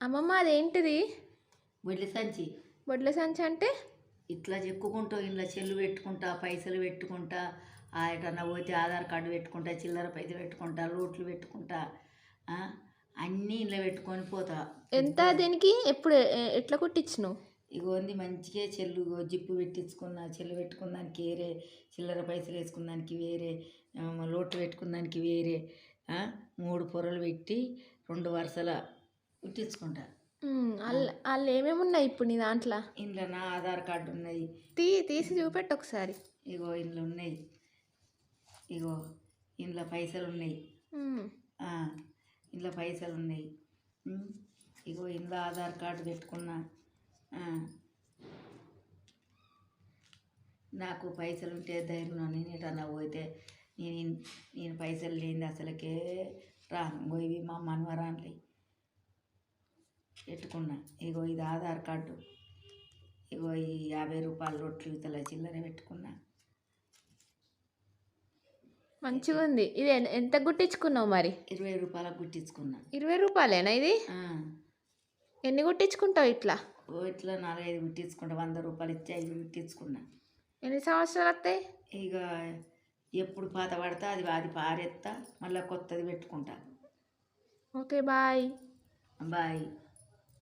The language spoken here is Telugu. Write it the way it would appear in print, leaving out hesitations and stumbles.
అమ్మమ్మ అదేంటిది? వడ్ల సంచి. బొడ్ల సంచి అంటే? ఇట్లా చెక్కుకుంటూ ఇంట్లో సెల్లు పెట్టుకుంటా, పైసలు పెట్టుకుంటా, ఎటన్నా పోతే ఆధార్ కార్డు పెట్టుకుంటా, చిల్లర పైసలు పెట్టుకుంటా, లోట్లు పెట్టుకుంటా, ఆ, అన్నీ ఇంట్లో పెట్టుకొని పోతా. ఎంత దీనికి? ఎప్పుడు ఎట్లా కుట్టించినావు? ఇగోంది మంచిగా చెల్లు జిప్పు పెట్టించుకున్నా, చెల్లు పెట్టుకున్నానికి వేరే, చిల్లర పైసలు వేసుకున్నానికి వేరే, లోట్లు పెట్టుకున్నానికి వేరే, 3 పొరలు పెట్టి 2 వరుసల కుట్టించుకుంటా. వాళ్ళు ఏమేమి ఉన్నాయి ఇప్పుడు నీ దాంట్లో? ఇంట్లో నా ఆధార్ కార్డు ఉన్నది. తీసి చూపెట్టు ఒకసారి. ఇగో ఇంట్లో ఉన్నాయి. ఇగో ఇంట్లో పైసలు ఉన్నాయి. ఇంట్లో పైసలు ఉన్నాయి. ఇగో ఇంట్లో ఆధార్ కార్డు పెట్టుకున్నా. నాకు పైసలు ఉంటే ధైర్యం, నేను ఎటన్నా పోతే నేను పైసలు లేనిది అసలుకే రాను. ఇవి మా మనవరాన్లే పెట్టుకున్నా. ఇగో ఇది ఆధార్ కార్డు. ఇగో ఈ 50 రూపాయల రొట్లు ఇతల చిల్లర పెట్టుకున్నా. మంచిగా ఉంది. ఇది ఎంత గుట్టించుకున్నావు మరి? 20 రూపాయలకు గుట్టించుకున్నా. 20 రూపాయలేనా ఇది? ఎన్ని గుట్టించుకుంటావు ఇట్లా? ఇట్లా 4-5 గుట్టించుకుంటా. 100 రూపాయలు ఇచ్చి 5 గుట్టించుకున్నా. ఎన్ని సంవత్సరాలు వస్తాయి? ఇక ఎప్పుడు పాత పడితే అది పారేస్తా, మళ్ళీ కొత్తది పెట్టుకుంటా. Okay, bye. బాయ్.